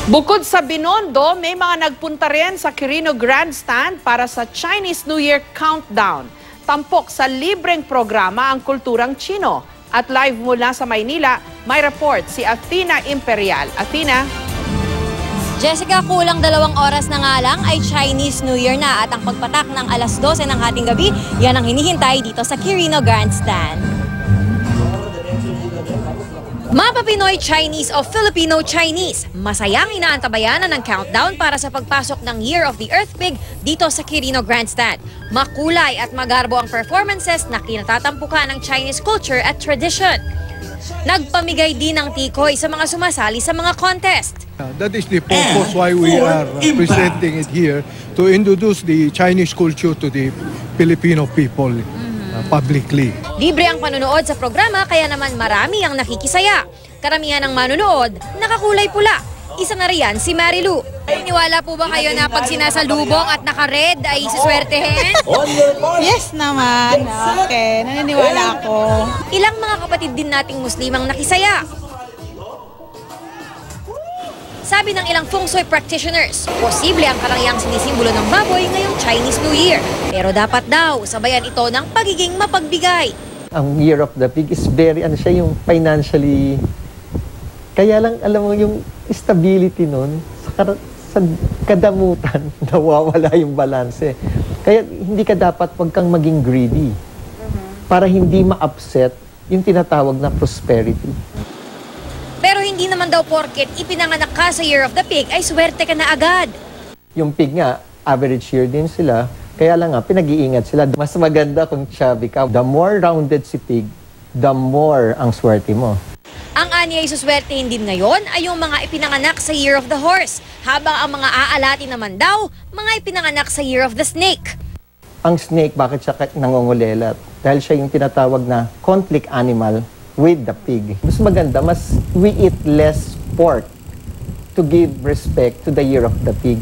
Bukod sa Binondo, may mga nagpunta rin sa Quirino Grandstand para sa Chinese New Year Countdown. Tampok sa libreng programa ang kulturang Chino. At live mula sa Maynila, may report si Athena Imperial. Athena? Jessica, kulang 2 oras na nga lang ay Chinese New Year na at ang pagpatak ng alas 12 ng hating gabi, yan ang hinihintay dito sa Quirino Grandstand. Mapa Pinoy Chinese o Filipino Chinese, masayang inaantabayanan ng countdown para sa pagpasok ng Year of the Earth Pig dito sa Quirino Grandstand. Makulay at magarbo ang performances na kinatatampukan ng Chinese culture at tradition. Nagpamigay din ng tikoy sa mga sumasali sa mga contest. That is the purpose why we are presenting it here, to introduce the Chinese culture to the Filipino people publicly. Libre ang panunood sa programa kaya naman marami ang nakikisaya. Karamihan ng manunood, nakakulay pula. Isa na riyan si Marilu. Naniniwala po ba kayo na pag sinasalubong at naka-red ay siswertehin? Yes naman. Okay, naniniwala ako. Ilang mga kapatid din nating Muslimang nakisaya. Sabi ng ilang feng shui practitioners, posible ang karangyang sinisimbolo ng baboy ngayong Chinese New Year. Pero dapat daw, sabayan ito ng pagiging mapagbigay. Ang Year of the Pig is very, siya yung financially, kaya lang alam mo yung stability nun, sa kadamutan, nawawala yung balanse. Kaya hindi ka dapat, wag kang maging greedy para hindi ma-upset yung tinatawag na prosperity. Pero hindi naman daw porket ipinanganak ka sa Year of the Pig ay swerte ka na agad. Yung pig nga, average year din sila, kaya lang nga, pinag-iingat sila. Mas maganda kung chubby ka. The more rounded si pig, the more ang swerte mo. Ang ani ay suswertehin din ngayon ay yung mga ipinanganak sa Year of the Horse, habang ang mga aalati naman daw, mga ipinanganak sa Year of the Snake. Ang snake, bakit siya nangungulelat? Dahil siya yung tinatawag na conflict animal with the pig. Mas maganda, we eat less pork to give respect to the Year of the Pig.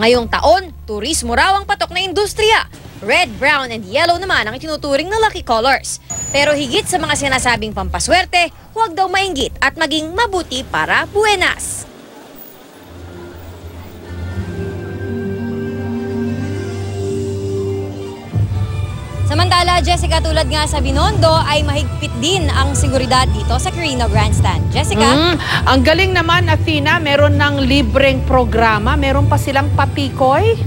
Ngayong taon, turismo raw ang patok na industriya. Red, brown, and yellow naman ang itinuturing na lucky colors. Pero higit sa mga sinasabing pampaswerte, huwag daw mainggit at maging mabuti para buenas. Samantala, Jessica, tulad nga sa Binondo ay mahigpit din ang seguridad dito sa Quirino Grandstand. Jessica? Ang galing naman, Athena, meron ng libreng programa, meron pa silang patikoy.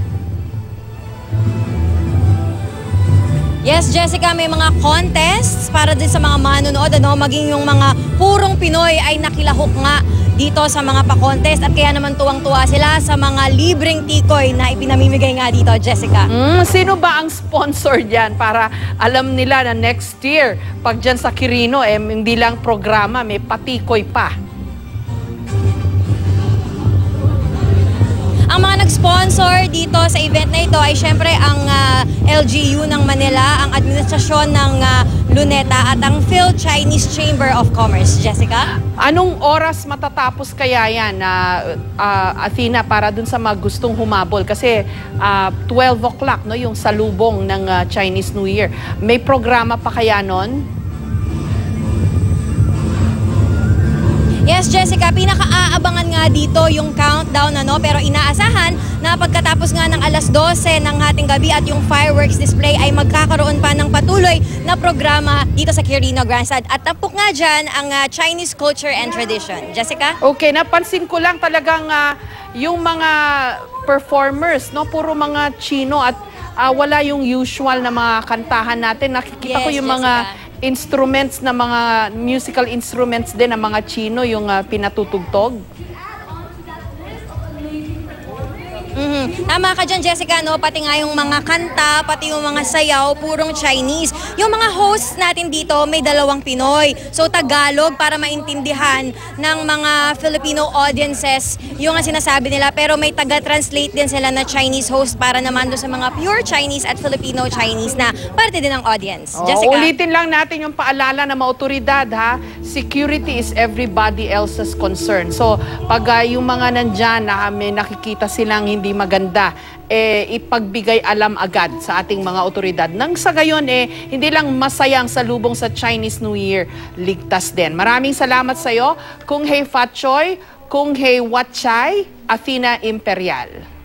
Yes, Jessica, may mga contests para din sa mga manonood, maging yung mga purong Pinoy ay nakilahok nga dito sa mga pa-contest at kaya naman tuwang-tuwa sila sa mga libreng tikoy na ipinamimigay nga dito, Jessica. Sino ba ang sponsor dyan para alam nila na next year, pag dyan sa Quirino, hindi lang programa, may patikoy pa? Ang mga nag-sponsor dito sa event na ito ay syempre ang LGU ng Manila, ang administrasyon ng Luneta at ang Phil-Chinese Chamber of Commerce. Jessica? Anong oras matatapos kaya yan, Athena, para dun sa mga gustong humabol? Kasi 12 o'clock, no, yung salubong ng Chinese New Year. May programa pa kaya nun? Yes, Jessica, pinaka-aabangan nga dito yung countdown, pero inaasahan na pagkatapos nga ng alas 12 ng hating gabi at yung fireworks display ay magkakaroon pa ng patuloy na programa dito sa Quirino Grandstand. At tapok nga dyan ang Chinese culture and tradition. Jessica? Okay, napansin ko lang talagang yung mga performers, no, puro mga Chino at wala yung usual na mga kantahan natin. Nakikita ko yung Jessica, mga instruments na mga musical instruments din ng mga Chino yung pinatutugtog. Tama ka dyan, Jessica, pati nga yung mga kanta, pati yung mga sayaw, purong Chinese. Yung mga hosts natin dito, may 2 Pinoy. So, Tagalog para maintindihan ng mga Filipino audiences yung sinasabi nila. Pero may taga-translate din sila na Chinese host para naman doon sa mga pure Chinese at Filipino Chinese na parte din ng audience. Jessica? Ulitin lang natin yung paalala ng mga otoridad, ha? Security is everybody else's concern. So, pag yung mga nandyan na may nakikita silang hindi maganda, ipagbigay alam agad sa ating mga otoridad. Nang sa gayon, hindi lang masayang salubong sa Chinese New Year, ligtas din. Maraming salamat sa iyo, Kung Hei Fat Choi, Kung Hei Watchay, Athena Imperial.